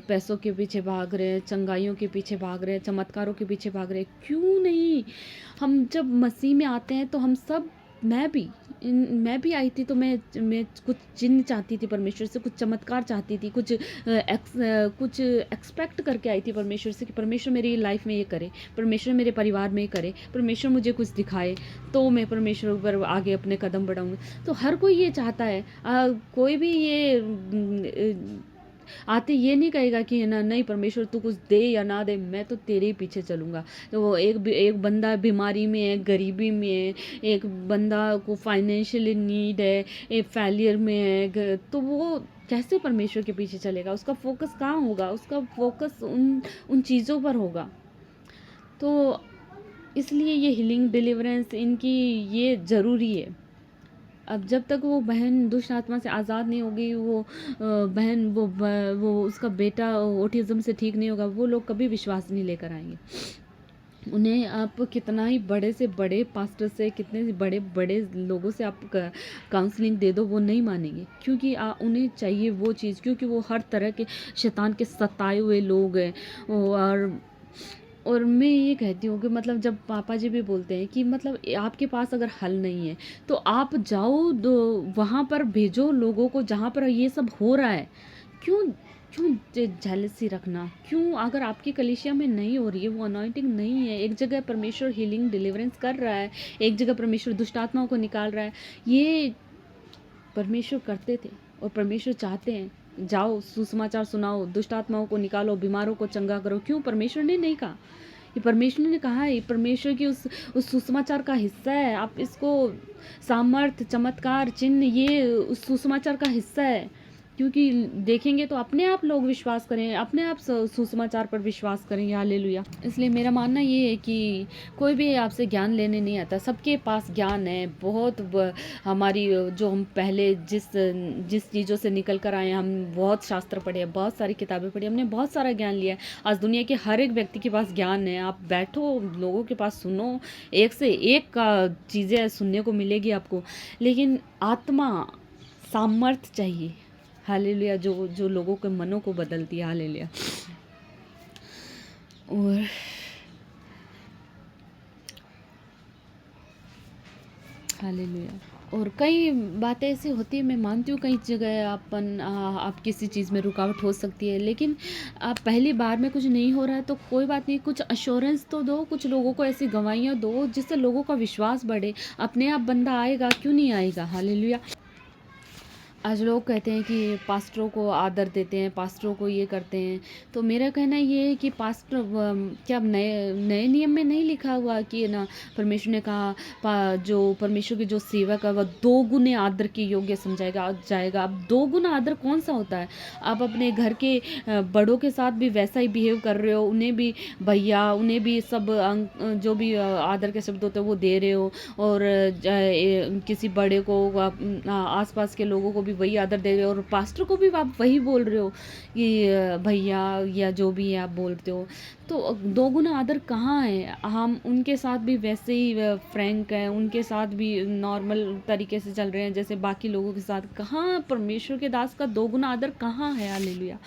पैसों के पीछे भाग रहे हैं, चंगाइयों के पीछे भाग रहे हैं, चमत्कारों के पीछे भाग रहे हैं। क्यों नहीं? हम जब मसीह में आते हैं तो हम सब, मैं भी आई थी, तो मैं कुछ चिन्ह चाहती थी परमेश्वर से, कुछ चमत्कार चाहती थी, कुछ एक्सपेक्ट करके आई थी परमेश्वर से कि परमेश्वर मेरी लाइफ में ये करे, परमेश्वर मेरे परिवार में ये करे, परमेश्वर मुझे कुछ दिखाए, तो मैं परमेश्वर पर आगे अपने कदम बढ़ाऊँगी। तो हर कोई ये चाहता है, कोई भी ये आते ये नहीं कहेगा कि ना नहीं परमेश्वर तू कुछ दे या ना दे, मैं तो तेरे ही पीछे चलूँगा। तो वो एक बंदा बीमारी में है, गरीबी में है, एक बंदा को फाइनेंशियली नीड है, एक फेलियर में है, तो वो कैसे परमेश्वर के पीछे चलेगा? उसका फोकस कहाँ होगा? उसका फोकस उन चीज़ों पर होगा। तो इसलिए ये हीलिंग डिलीवरेंस इनकी ये ज़रूरी है। अब जब तक वो बहन दुष्ट आत्मा से आज़ाद नहीं होगी, वो बहन वो उसका बेटा ऑटिज़म से ठीक नहीं होगा, वो लोग कभी विश्वास नहीं लेकर आएंगे। उन्हें आप कितना ही बड़े से बड़े पास्टर से, कितने से बड़े बड़े लोगों से आप काउंसलिंग दे दो, वो नहीं मानेंगे, क्योंकि उन्हें चाहिए वो चीज़, क्योंकि वो हर तरह के शैतान के सताए हुए लोग हैं। और मैं ये कहती हूँ कि मतलब जब पापा जी भी बोलते हैं कि मतलब आपके पास अगर हल नहीं है तो आप जाओ, दो वहाँ पर भेजो लोगों को जहाँ पर ये सब हो रहा है। क्यों क्यों जेलसी रखना? क्यों? अगर आपकी कलीसिया में नहीं हो रही है, वो अनॉइंटिंग नहीं है, एक जगह परमेश्वर हीलिंग डिलीवरेंस कर रहा है, एक जगह परमेश्वर दुष्ट आत्माओं को निकाल रहा है, ये परमेश्वर करते थे और परमेश्वर चाहते हैं। जाओ सुसमाचार सुनाओ, दुष्ट आत्माओं को निकालो, बीमारों को चंगा करो। क्यों? परमेश्वर ने नहीं कहा? ये परमेश्वर ने कहा है, परमेश्वर की उस सुसमाचार का हिस्सा है। आप इसको सामर्थ, चमत्कार, चिन्ह, ये उस सुसमाचार का हिस्सा है। क्योंकि देखेंगे तो अपने आप लोग विश्वास करें, अपने आप सुसमाचार पर विश्वास करेंगे। हालेलुया। इसलिए मेरा मानना ये है कि कोई भी आपसे ज्ञान लेने नहीं आता, सबके पास ज्ञान है बहुत। हमारी जो हम पहले जिस जिस चीज़ों से निकल कर आए हैं, हम बहुत शास्त्र पढ़े हैं, बहुत सारी किताबें पढ़ी, हमने बहुत सारा ज्ञान लिया है। आज दुनिया के हर एक व्यक्ति के पास ज्ञान है। आप बैठो, लोगों के पास सुनो, एक से एक का चीज़ें सुनने को मिलेगी आपको, लेकिन आत्मा सामर्थ चाहिए। हालेलुया। जो जो लोगों के मनों को बदलती है। हालेलुया। और हालेलुया। और कई बातें ऐसी होती है, मैं मानती हूँ कई जगह आप किसी चीज़ में रुकावट हो सकती है, लेकिन आप पहली बार में कुछ नहीं हो रहा है तो कोई बात नहीं, कुछ अश्योरेंस तो दो, कुछ लोगों को ऐसी गवाहियाँ दो जिससे लोगों का विश्वास बढ़े। अपने आप बंदा आएगा, क्यों नहीं आएगा? हालेलुया। आज लोग कहते हैं कि पास्टरों को आदर देते हैं, पास्टरों को ये करते हैं, तो मेरा कहना ये है कि पास्टर क्या नए नए नियम में नहीं लिखा हुआ कि ना, परमेश्वर ने कहा जो परमेश्वर के जो सेवक है वह 2 गुने आदर के योग्य समझाएगा जाएगा। अब 2 गुना आदर कौन सा होता है? आप अपने घर के बड़ों के साथ भी वैसा ही बिहेव कर रहे हो, उन्हें भी भैया, उन्हें भी सब जो भी आदर के शब्द होते हैं वो दे रहे हो, और किसी बड़े को आसपास के लोगों को भी वही आदर दे रहे हो, और पास्टर को भी आप वही बोल रहे हो कि भैया या जो भी आप बोलते हो, तो 2 गुना आदर कहाँ है? हम उनके साथ भी वैसे ही फ्रैंक हैं, उनके साथ भी नॉर्मल तरीके से चल रहे हैं जैसे बाकी लोगों के साथ। कहाँ परमेश्वर के दास का 2 गुना आदर कहाँ है? हालेलुया।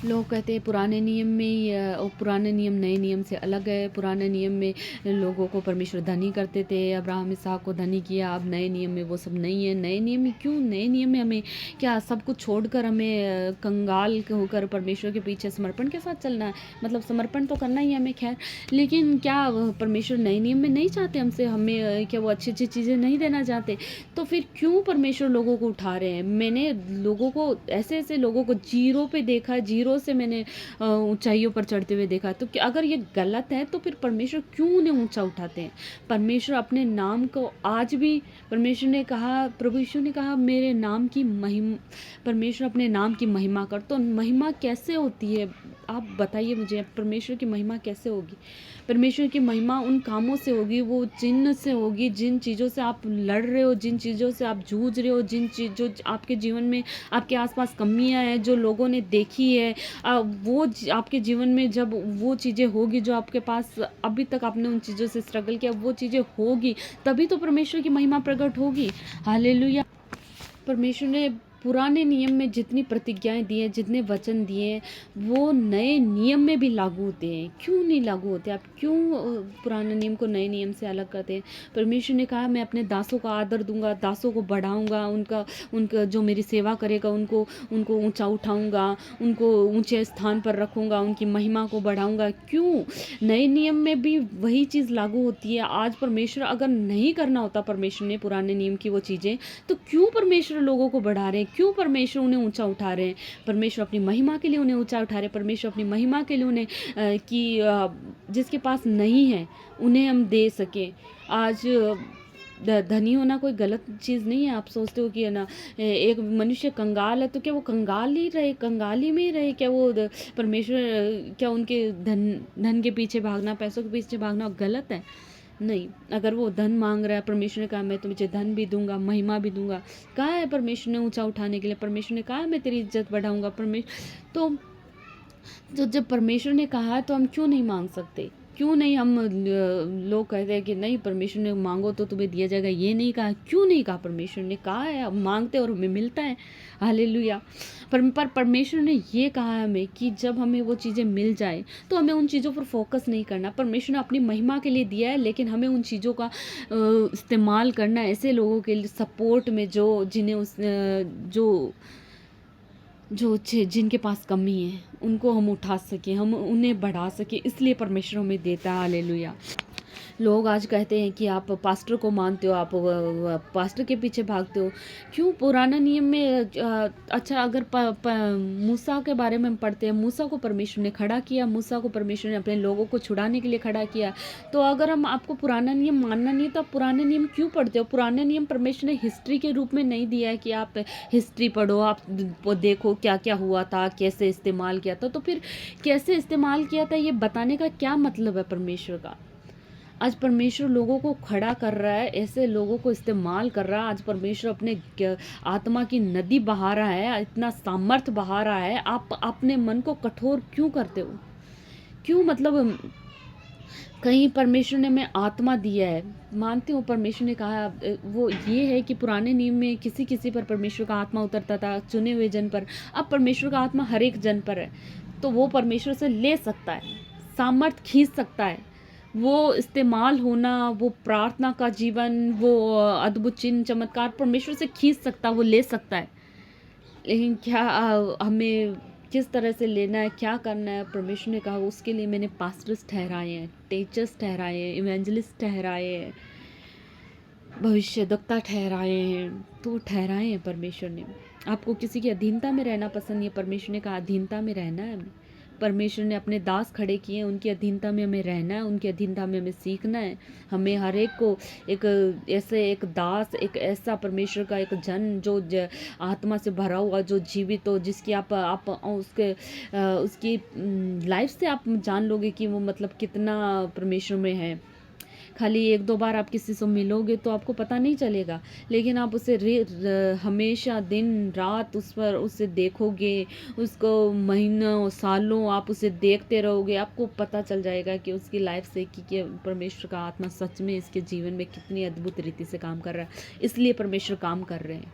लोग कहते हैं पुराने नियम में पुराने नियम नए नियम से अलग है। पुराने नियम में लोगों को परमेश्वर धनी करते थे, अब्राहम इसहाक को धनी किया। अब नए नियम में वो सब नहीं है। नए नियम में क्यों? नए नियम में हमें क्या सब कुछ छोड़कर हमें कंगाल होकर परमेश्वर के पीछे समर्पण के साथ चलना है? मतलब समर्पण तो करना ही है हमें, खैर, लेकिन क्या परमेश्वर नए नियम में नहीं चाहते हमसे? हमें क्या वो अच्छी अच्छी चीज़ें नहीं देना चाहते? तो फिर क्यों परमेश्वर लोगों को उठा रहे हैं? मैंने लोगों को ऐसे ऐसे लोगों को जीरो पे देखा है, जीरो से मैंने ऊंचाइयों पर चढ़ते हुए देखा। तो अगर ये गलत है तो फिर परमेश्वर क्यों उन्हें ऊंचा उठाते हैं? परमेश्वर अपने नाम को आज भी, परमेश्वर ने कहा, प्रभु यीशु ने कहा, मेरे नाम की महिमा, परमेश्वर अपने नाम की महिमा कर। तो महिमा कैसे होती है? आप बताइए मुझे, परमेश्वर की महिमा कैसे होगी? परमेश्वर की महिमा उन कामों से होगी, वो चिन्ह से होगी, जिन चीज़ों से आप लड़ रहे हो, जिन चीज़ों से आप जूझ रहे हो, जिन चीज जो आपके जीवन में आपके आसपास कमियां हैं जो लोगों ने देखी है, आपके जीवन में जब वो चीज़ें होगी जो आपके पास अभी तक आपने उन चीज़ों से स्ट्रगल किया, वो चीज़ें होगी, तभी तो परमेश्वर की महिमा प्रकट होगी। हालेलुया। परमेश्वर ने पुराने नियम में जितनी प्रतिज्ञाएं दी हैं, जितने वचन दिए हैं, वो नए नियम में भी लागू होते हैं। क्यों नहीं लागू होते? आप क्यों पुराने नियम को नए नियम से अलग करते हैं? परमेश्वर ने कहा मैं अपने दासों का आदर दूंगा, दासों को बढ़ाऊंगा, उनका जो मेरी सेवा करेगा उनको उनको ऊंचा उठाऊंगा, उनको ऊंचे स्थान पर रखूंगा, उनकी महिमा को बढ़ाऊंगा। क्यों? नए नियम में भी वही चीज़ लागू होती है। आज परमेश्वर अगर नहीं करना होता परमेश्वर ने पुराने नियम की वो चीज़ें, तो क्यों परमेश्वर लोगों को बढ़ा रहे हैं? क्यों परमेश्वर उन्हें ऊंचा उठा रहे हैं? परमेश्वर अपनी महिमा के लिए उन्हें ऊंचा उठा रहे हैं। परमेश्वर अपनी महिमा के लिए उन्हें जिसके पास नहीं है उन्हें हम दे सके। आज धनी होना कोई गलत चीज़ नहीं है। आप सोचते हो कि है ना, एक मनुष्य कंगाल है तो क्या वो कंगाल ही रहे, कंगाली में ही रहे? क्या वो परमेश्वर, क्या उनके धन के पीछे भागना, पैसों के पीछे भागना गलत है? नहीं। अगर वो धन मांग रहा है, परमेश्वर ने कहा मैं तुझे धन भी दूंगा, महिमा भी दूंगा। कहा है परमेश्वर ने ऊंचा उठाने के लिए, परमेश्वर ने कहा मैं तेरी इज्जत बढ़ाऊंगा। परमेश्वर तो जब परमेश्वर ने कहा है तो हम क्यों नहीं मांग सकते? क्यों नहीं हम लोग कहते हैं कि नहीं परमेश्वर ने मांगो तो तुम्हें दिया जाएगा, ये नहीं कहा, क्यों नहीं कहा? परमेश्वर ने कहा है, अब मांगते और हमें मिलता है। हालेलुया। पर परमेश्वर ने ये कहा है हमें कि जब हमें वो चीज़ें मिल जाए तो हमें उन चीज़ों पर फोकस नहीं करना। परमेश्वर ने अपनी महिमा के लिए दिया है, लेकिन हमें उन चीज़ों का इस्तेमाल करना है ऐसे लोगों के लिए सपोर्ट में जो जिन्हें जिनके पास कमी है, उनको हम उठा सकें, हम उन्हें बढ़ा सकें, इसलिए परमेश्वर हमें देता है। हालेलुया। लोग आज कहते हैं कि आप पास्टर को मानते हो, आप पास्टर के पीछे भागते हो। क्यों? पुराना नियम में अच्छा, अगर मूसा के बारे में हम पढ़ते हैं, मूसा को परमेश्वर ने खड़ा किया, मूसा को परमेश्वर ने अपने लोगों को छुड़ाने के लिए खड़ा किया। तो अगर हम आपको पुराना नियम मानना नहीं है तो आप पुराने नियम क्यों पढ़ते हो? पुराने नियम परमेश्वर ने हिस्ट्री के रूप में नहीं दिया है कि आप हिस्ट्री पढ़ो, आप देखो क्या क्या हुआ था, कैसे इस्तेमाल किया था। तो फिर कैसे इस्तेमाल किया था ये बताने का क्या मतलब है परमेश्वर का? आज परमेश्वर लोगों को खड़ा कर रहा है, ऐसे लोगों को इस्तेमाल कर रहा है। आज परमेश्वर अपने आत्मा की नदी बहा रहा है, इतना सामर्थ बहा रहा है। आप अपने मन को कठोर क्यों करते हो? क्यों? मतलब कहीं परमेश्वर ने हमें आत्मा दिया है, मानती हूँ परमेश्वर ने कहा वो ये है कि पुराने नियम में किसी किसी पर परमेश्वर का आत्मा उतरता था, चुने हुए जन पर। अब परमेश्वर का आत्मा हर एक जन पर है, तो वो परमेश्वर से ले सकता है, सामर्थ खींच सकता है। वो इस्तेमाल होना, वो प्रार्थना का जीवन, वो अद्भुत चिन्ह चमत्कार परमेश्वर से खींच सकता, वो ले सकता है। लेकिन क्या हमें किस तरह से लेना है, क्या करना है? परमेश्वर ने कहा उसके लिए मैंने पास्टर्स ठहराए हैं, टीचर्स ठहराए हैं, इवेंजलिस्ट ठहराए हैं, भविष्यद्वक्ता ठहराए हैं। तो वो ठहराए हैं परमेश्वर ने। आपको किसी की अधीनता में रहना पसंद नहीं है, परमेश्वर ने कहा अधीनता में रहना है हमें। परमेश्वर ने अपने दास खड़े किए, उनकी अधीनता में हमें रहना है, उनकी अधीनता में हमें सीखना है। हमें हर एक को एक ऐसे एक दास, एक ऐसा परमेश्वर का एक जन जो आत्मा से भरा हुआ, जो जीवित हो, जिसकी आप उसकी लाइफ से आप जान लोगे कि वो मतलब कितना परमेश्वर में है। खाली एक दो बार आप किसी से मिलोगे तो आपको पता नहीं चलेगा, लेकिन आप उसे हमेशा दिन रात उसे देखोगे, उसको महीनों सालों आप उसे देखते रहोगे, आपको पता चल जाएगा कि उसकी लाइफ से कि परमेश्वर का आत्मा सच में इसके जीवन में कितनी अद्भुत रीति से काम कर रहा है। इसलिए परमेश्वर काम कर रहे हैं।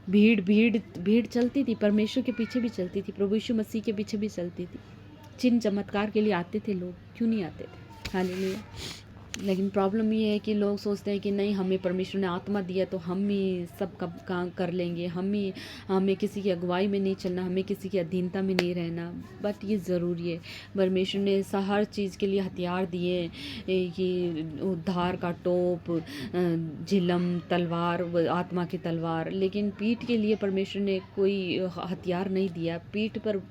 भीड़ भीड़ भीड़ चलती थी, परमेश्वर के पीछे भी चलती थी, प्रभु यीशु मसीह के पीछे भी चलती थी। चिन्ह चमत्कार के लिए आते थे लोग, क्यों नहीं आते थे? हालेलुया। लेकिन प्रॉब्लम ये है कि लोग सोचते हैं कि नहीं, हमें परमेश्वर ने आत्मा दिया तो हम ही सब काम कर लेंगे, हमें किसी की अगुवाई में नहीं चलना, हमें किसी की अधीनता में नहीं रहना। बट ये ज़रूरी है। परमेश्वर ने हर चीज़ के लिए हथियार दिए, कि उद्धार का टोप, झिलम, तलवार, आत्मा की तलवार। लेकिन पीठ के लिए परमेश्वर ने कोई हथियार नहीं दिया। पीठ पर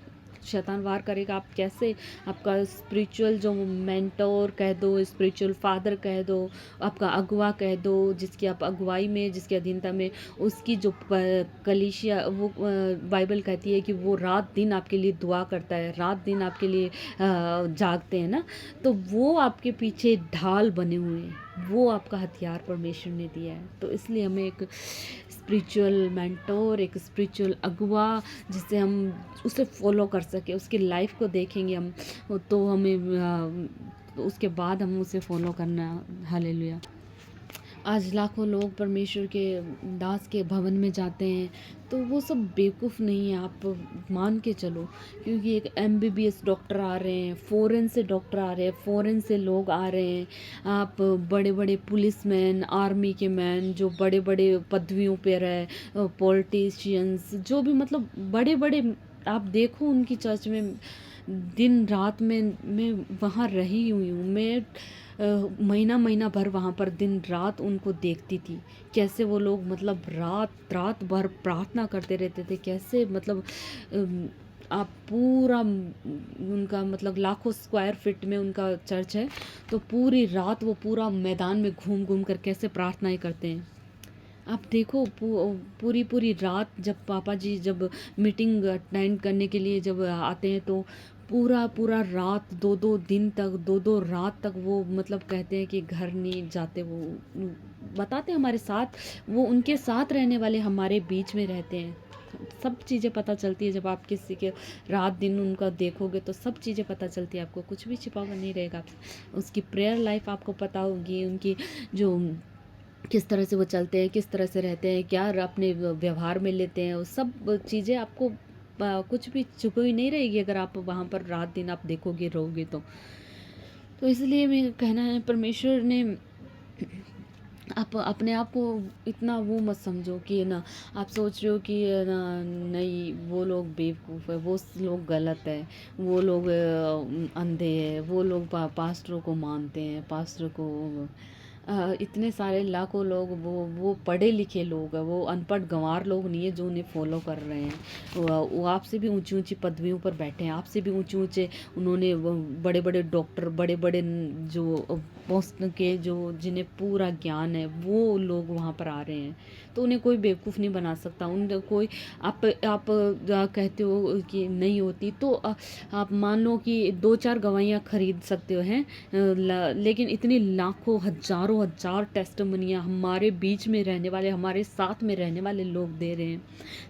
शैतान वार करेगा। आप कैसे आपका स्पिरिचुअल जो मेंटोर कह दो, स्पिरिचुअल फादर कह दो, आपका अगुवा कह दो, जिसकी आप अगुवाई में, जिसकी अधीनता में, उसकी जो कलीसिया, वो बाइबल कहती है कि वो रात दिन आपके लिए दुआ करता है, रात दिन आपके लिए जागते हैं ना, तो वो आपके पीछे ढाल बने हुए हैं। वो आपका हथियार परमेश्वर ने दिया है। तो इसलिए हमें एक स्पिरिचुअल मेंटोर, एक स्पिरिचुअल अगुवा, जिससे हम उसे फॉलो कर सके, उसकी लाइफ को देखेंगे हम, तो हमें उसके बाद हम उसे फॉलो करना। हालेलुया। आज लाखों लोग परमेश्वर के दास के भवन में जाते हैं, तो वो सब बेवकूफ़ नहीं है, आप मान के चलो। क्योंकि एक एमबीबीएस डॉक्टर आ रहे हैं, फ़ॉरेन से डॉक्टर आ रहे हैं, फ़ॉरेन से लोग आ रहे हैं। आप बड़े बड़े पुलिसमैन, आर्मी के मैन जो बड़े बड़े पदवियों पे रहे, पॉलिटिशियंस, जो भी मतलब बड़े बड़े, आप देखो उनकी चर्च में दिन रात में मैं वहाँ रही हुई हूँ। मैं महीना महीना भर वहाँ पर दिन रात उनको देखती थी, कैसे वो लोग मतलब रात रात भर प्रार्थना करते रहते थे। कैसे मतलब आप पूरा उनका मतलब लाखों स्क्वायर फीट में उनका चर्च है, तो पूरी रात वो पूरा मैदान में घूम घूम कर कैसे प्रार्थनाएं करते हैं। आप देखो पूरी पूरी रात, जब पापा जी जब मीटिंग अटेंड करने के लिए जब आते हैं, तो पूरा पूरा रात, दो दो दिन तक, दो दो रात तक वो मतलब कहते हैं कि घर नहीं जाते। वो बताते हैं हमारे साथ, वो उनके साथ रहने वाले हमारे बीच में रहते हैं, सब चीज़ें पता चलती है जब आप किसी के रात दिन उनका देखोगे तो सब चीज़ें पता चलती है आपको, कुछ भी छिपा हुआ नहीं रहेगा आपसे। उसकी प्रेयर लाइफ आपको पता होगी, उनकी जो किस तरह से वो चलते हैं, किस तरह से रहते हैं, क्या अपने व्यवहार में लेते हैं, वो सब चीज़ें आपको कुछ भी छुपी हुई नहीं रहेगी अगर आप वहाँ पर रात दिन आप देखोगे रहोगे तो इसलिए मेरा कहना है परमेश्वर ने आप अपने आप को इतना वो मत समझो कि ना आप सोच रहे हो कि ना नहीं वो लोग बेवकूफ़ है, वो लोग गलत है, वो लोग अंधे हैं, वो लोग पास्टरों को मानते हैं, पास्टर को इतने सारे लाखों लोग वो पढ़े लिखे लोग हैं, वो अनपढ़ गंवार लोग नहीं है जो उन्हें फॉलो कर रहे हैं। वो आपसे भी ऊंची ऊंची पदवियों पर बैठे हैं, आपसे भी ऊंचे ऊंचे उन्होंने बड़े बड़े डॉक्टर, बड़े बड़े जो पोस्ट के जो जिन्हें पूरा ज्ञान है वो लोग वहाँ पर आ रहे हैं। तो उन्हें कोई बेवकूफ़ नहीं बना सकता। उन कोई आप कहते हो कि नहीं होती तो आप मान लो कि 2-4 गवाहियाँ खरीद सकते हो हैं, लेकिन इतनी लाखों हजारों हजार टेस्टिमोनियाँ हमारे बीच में रहने वाले, हमारे साथ में रहने वाले लोग दे रहे हैं।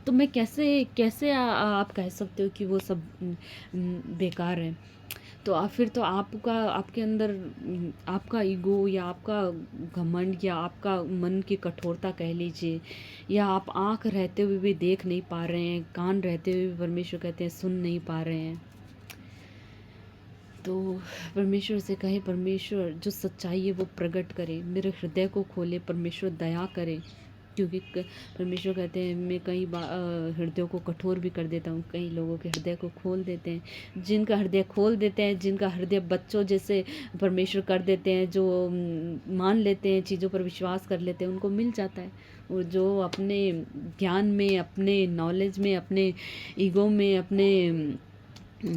तो मैं कैसे कैसे आप कह सकते हो कि वो सब बेकार है। तो फिर तो आपका आपके अंदर आपका ईगो या आपका घमंड या आपका मन की कठोरता कह लीजिए, या आप आँख रहते हुए भी देख नहीं पा रहे हैं, कान रहते हुए भी परमेश्वर कहते हैं सुन नहीं पा रहे हैं। तो परमेश्वर से कहे परमेश्वर जो सच्चाई है वो प्रकट करे, मेरे हृदय को खोले, परमेश्वर दया करे। क्योंकि परमेश्वर कहते हैं मैं कई हृदयों को कठोर भी कर देता हूँ, कई लोगों के हृदय को खोल देते हैं। जिनका हृदय खोल देते हैं, जिनका हृदय बच्चों जैसे परमेश्वर कर देते हैं, जो मान लेते हैं, चीज़ों पर विश्वास कर लेते हैं, उनको मिल जाता है। और जो अपने ज्ञान में, अपने नॉलेज में, अपने ईगो में, अपने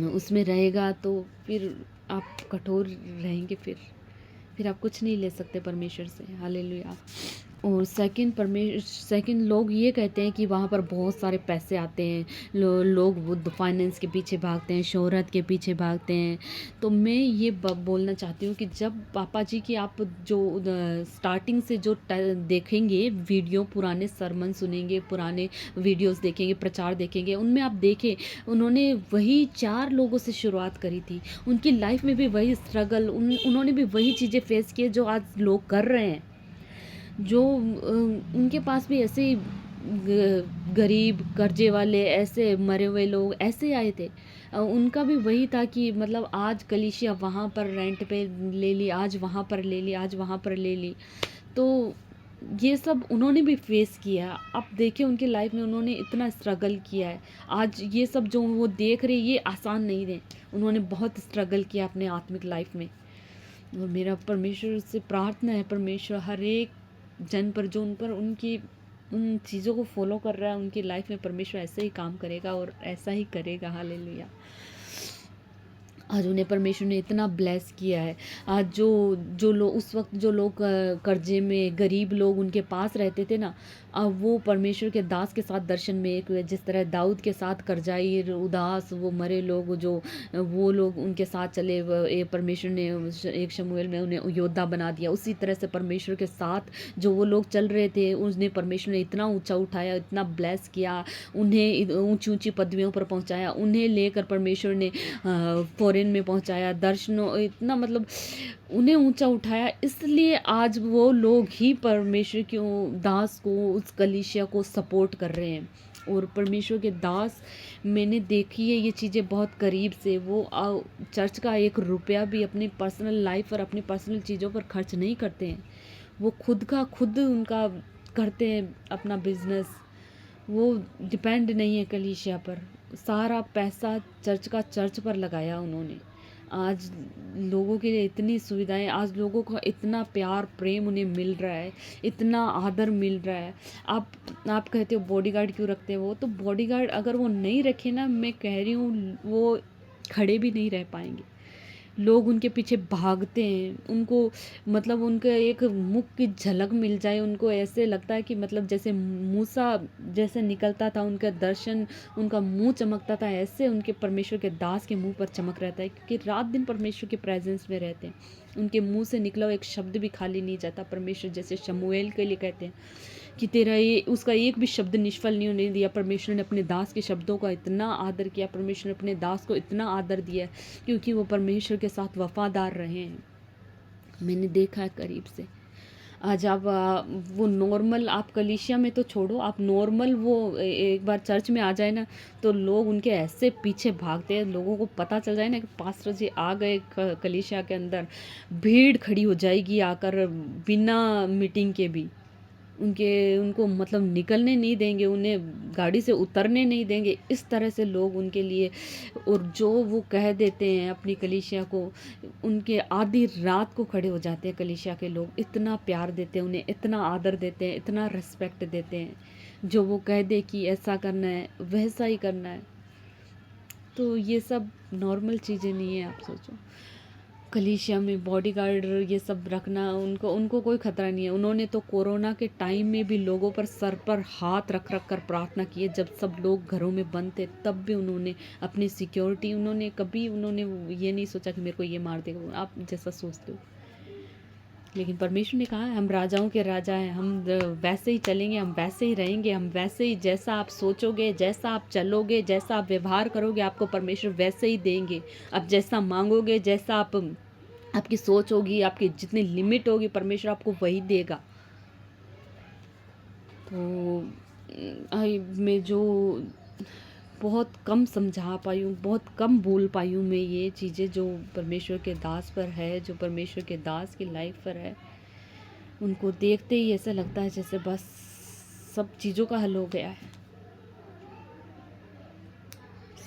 उसमें रहेगा तो फिर आप कठोर रहेंगे, फिर आप कुछ नहीं ले सकते परमेश्वर से। हालेलुया। और सेकंड लोग ये कहते हैं कि वहाँ पर बहुत सारे पैसे आते हैं, लोग वो फाइनेंस के पीछे भागते हैं, शोहरत के पीछे भागते हैं। तो मैं ये बोलना चाहती हूँ कि जब पापा जी की आप जो स्टार्टिंग से जो देखेंगे वीडियो, पुराने सरमन सुनेंगे, पुराने वीडियोस देखेंगे, प्रचार देखेंगे, उनमें आप देखें उन्होंने वही 4 लोगों से शुरुआत करी थी। उनकी लाइफ में भी वही स्ट्रगल, उन्होंने भी वही चीज़ें फेस किए जो आज लोग कर रहे हैं। जो उनके पास भी ऐसे ही गरीब, कर्जे वाले, ऐसे मरे हुए लोग ऐसे आए थे। उनका भी वही था कि मतलब आज कलीसिया वहाँ पर रेंट पे ले ली, आज वहाँ पर ले ली, आज वहाँ पर ले ली। तो ये सब उन्होंने भी फेस किया। आप देखिए उनकी लाइफ में उन्होंने इतना स्ट्रगल किया है। आज ये सब जो वो देख रहे ये आसान नहीं है, उन्होंने बहुत स्ट्रगल किया अपने आत्मिक लाइफ में। और मेरा परमेश्वर से प्रार्थना है, परमेश्वर हर एक जन पर जो उन पर उनकी उन चीज़ों को फॉलो कर रहा है, उनकी लाइफ में परमेश्वर ऐसे ही काम करेगा और ऐसा ही करेगा। हालेलुया। आज उन्हें परमेश्वर ने इतना ब्लेस किया है। आज जो लोग उस वक्त जो लोग कर्जे में, गरीब लोग उनके पास रहते थे ना, अब वो परमेश्वर के दास के साथ दर्शन में, एक जिस तरह दाऊद के साथ कर्जाई, उदास, वो मरे लोग जो वो लोग उनके साथ चले, परमेश्वर ने एक शमूएल में उन्हें योद्धा बना दिया। उसी तरह से परमेश्वर के साथ जो वो लोग चल रहे थे, उन्हें परमेश्वर ने इतना ऊंचा उठाया, इतना ब्लेस किया, उन्हें ऊंची ऊंची पदवियों पर पहुंचाया, उन्हें लेकर परमेश्वर ने फॉरेन में पहुंचाया, दर्शनों इतना मतलब उन्हें ऊंचा उठाया। इसलिए आज वो लोग ही परमेश्वर के दास को, उस कलीसिया को सपोर्ट कर रहे हैं। और परमेश्वर के दास, मैंने देखी है ये चीज़ें बहुत करीब से, वो चर्च का 1 रुपया भी अपनी पर्सनल लाइफ और अपनी पर्सनल चीज़ों पर खर्च नहीं करते हैं। वो खुद उनका करते हैं अपना बिजनेस। वो डिपेंड नहीं है कलीसिया पर, सारा पैसा चर्च पर लगाया उन्होंने। आज लोगों के लिए इतनी सुविधाएं, आज लोगों का इतना प्यार प्रेम उन्हें मिल रहा है, इतना आदर मिल रहा है। आप कहते हो बॉडीगार्ड क्यों रखते हैं, वो तो बॉडीगार्ड अगर वो नहीं रखे ना, मैं कह रही हूँ वो खड़े भी नहीं रह पाएंगे। लोग उनके पीछे भागते हैं, उनको मतलब उनका एक मुख की झलक मिल जाए, उनको ऐसे लगता है कि मतलब जैसे मूसा जैसे निकलता था उनका दर्शन, उनका मुंह चमकता था, ऐसे उनके परमेश्वर के दास के मुंह पर चमक रहता है, क्योंकि रात दिन परमेश्वर के प्रेजेंस में रहते हैं। उनके मुंह से निकला एक शब्द भी खाली नहीं जाता। परमेश्वर जैसे शमूएल के लिए कहते हैं कि तेरा ये उसका एक भी शब्द निष्फल नहीं होने दिया। परमेश्वर ने अपने दास के शब्दों का इतना आदर किया, परमेश्वर ने अपने दास को इतना आदर दिया क्योंकि वो परमेश्वर के साथ वफादार रहे हैं। मैंने देखा है करीब से। आज आप वो नॉर्मल, आप कलीसिया में तो छोड़ो, आप नॉर्मल वो एक बार चर्च में आ जाए ना तो लोग उनके ऐसे पीछे भागते हैं। लोगों को पता चल जाए ना कि पास्टर जी आ गए कलीसिया के अंदर, भीड़ खड़ी हो जाएगी आकर बिना मीटिंग के भी। उनको मतलब निकलने नहीं देंगे, उन्हें गाड़ी से उतरने नहीं देंगे। इस तरह से लोग उनके लिए, और जो वो कह देते हैं अपनी कलीसिया को, उनके आधी रात को खड़े हो जाते हैं कलीसिया के लोग। इतना प्यार देते हैं उन्हें, इतना आदर देते हैं, इतना रिस्पेक्ट देते हैं। जो वो कह दे कि ऐसा करना है वैसा ही करना है। तो ये सब नॉर्मल चीज़ें नहीं है। आप सोचो कलीसिया में बॉडीगार्ड ये सब रखना, उनको कोई खतरा नहीं है। उन्होंने तो कोरोना के टाइम में भी लोगों पर सर पर हाथ रख रख कर प्रार्थना की है। जब सब लोग घरों में बंद थे तब भी उन्होंने अपनी सिक्योरिटी, उन्होंने ये नहीं सोचा कि मेरे को ये मार देगा, आप जैसा सोचते हो। लेकिन परमेश्वर ने कहा है हम राजाओं के राजा हैं, हम वैसे ही चलेंगे, हम वैसे ही रहेंगे, हम वैसे ही, जैसा आप सोचोगे, जैसा आप चलोगे, जैसा आप व्यवहार करोगे, आपको परमेश्वर वैसे ही देंगे। आप जैसा मांगोगे, जैसा आपकी सोच होगी, आपकी जितनी लिमिट होगी, परमेश्वर आपको वही देगा। तो मैं जो बहुत कम समझा पाई हूँ, बहुत कम बोल पाई हूँ मैं ये चीज़ें जो परमेश्वर के दास पर है, जो परमेश्वर के दास की लाइफ पर है, उनको देखते ही ऐसा लगता है जैसे बस सब चीज़ों का हल हो गया है।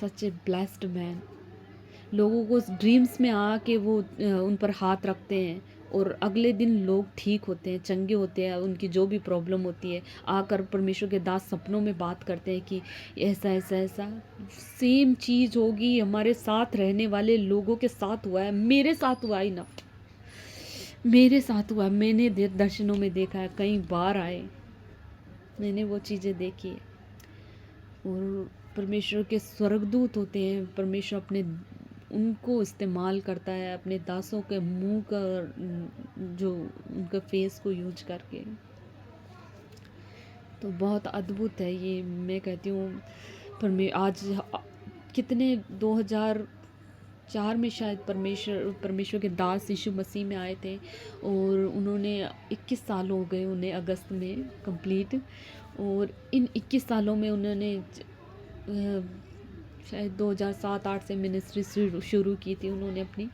सच ए ब्लेस्ड मैन। लोगों को ड्रीम्स में आके वो उन पर हाथ रखते हैं और अगले दिन लोग ठीक होते हैं, चंगे होते हैं। उनकी जो भी प्रॉब्लम होती है आकर परमेश्वर के दास सपनों में बात करते हैं कि ऐसा ऐसा ऐसा सेम चीज़ होगी हमारे साथ रहने वाले लोगों के साथ हुआ है, मेरे साथ हुआ ही ना, मेरे साथ हुआ। मैंने दर्शनों में देखा है, कई बार आए, मैंने वो चीज़ें देखी है। और परमेश्वर के स्वर्गदूत होते हैं, परमेश्वर अपने उनको इस्तेमाल करता है अपने दासों के मुंह का, जो उनका फेस को यूज करके। तो बहुत अद्भुत है ये, मैं कहती हूँ। पर आज कितने 2004 में शायद परमेश्वर के दास यीशु मसीह में आए थे और उन्होंने 21 साल हो गए उन्हें अगस्त में कंप्लीट। और इन 21 सालों में उन्होंने शायद 2007-8 से मिनिस्ट्री शुरू की थी उन्होंने अपनी।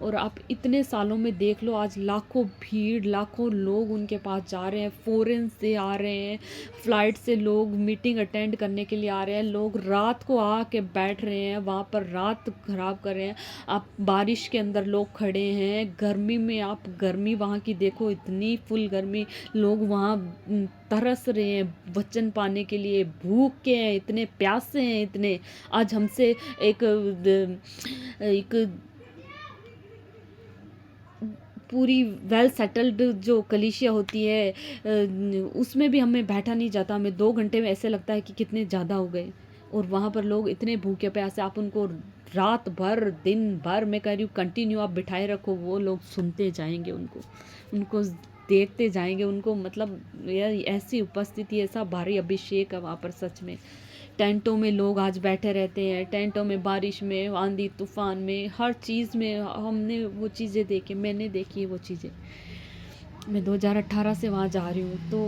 और आप इतने सालों में देख लो, आज लाखों भीड़, लाखों लोग उनके पास जा रहे हैं, फॉरेन से आ रहे हैं, फ़्लाइट से लोग मीटिंग अटेंड करने के लिए आ रहे हैं, लोग रात को आके बैठ रहे हैं, वहाँ पर रात ख़राब कर रहे हैं। आप बारिश के अंदर लोग खड़े हैं, गर्मी में आप गर्मी वहाँ की देखो, इतनी फुल गर्मी, लोग वहाँ तरस रहे हैं वचन पाने के लिए, भूख के हैं, इतने प्यासे हैं, इतने। आज हमसे एक पूरी वेल सेटल्ड जो कलीसिया होती है उसमें भी हमें बैठा नहीं जाता, हमें 2 घंटे में ऐसे लगता है कि कितने ज़्यादा हो गए। और वहाँ पर लोग इतने भूखे प्यासे, आप उनको रात भर दिन भर, मैं कह रही हूँ कंटिन्यू आप बिठाए रखो, वो लोग सुनते जाएंगे, उनको देखते जाएंगे। उनको मतलब ऐसी उपस्थिति, ऐसा भारी अभिषेक है वहाँ पर सच में। टेंटों में लोग आज बैठे रहते हैं, टेंटों में, बारिश में, आंधी तूफान में, हर चीज़ में हमने वो चीज़ें देखी, मैंने देखी है वो चीज़ें। मैं 2018 से वहाँ जा रही हूँ। तो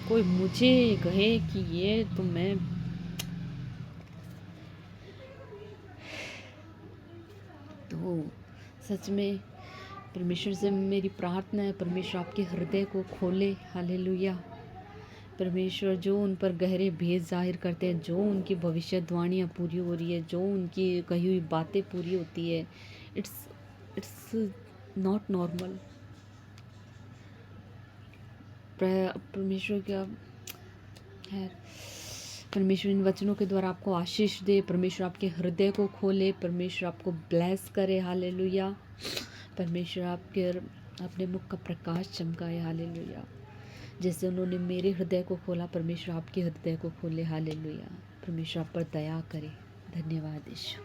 कोई मुझे कहे कि ये तो मैं, तो सच में परमेश्वर से मेरी प्रार्थना है, परमेश्वर आपके हृदय को खोले। हालेलुया। परमेश्वर जो उन पर गहरे भेद जाहिर करते हैं, जो उनकी भविष्यवाणियाँ पूरी हो रही है, जो उनकी कही हुई बातें पूरी होती है, इट्स नॉट नॉर्मल। परमेश्वर का खैर, परमेश्वर इन वचनों के द्वारा आपको आशीष दे, परमेश्वर आपके हृदय को खोले, परमेश्वर आपको ब्लेस करे। हालेलुया। परमेश्वर आपके अपने मुख का प्रकाश चमकाए। हालेलुया। जैसे उन्होंने मेरे हृदय को खोला, परमेश्वर आपके हृदय को खोले। हालेलुया। परमेश्वर आप पर दया करे। धन्यवाद यीशु।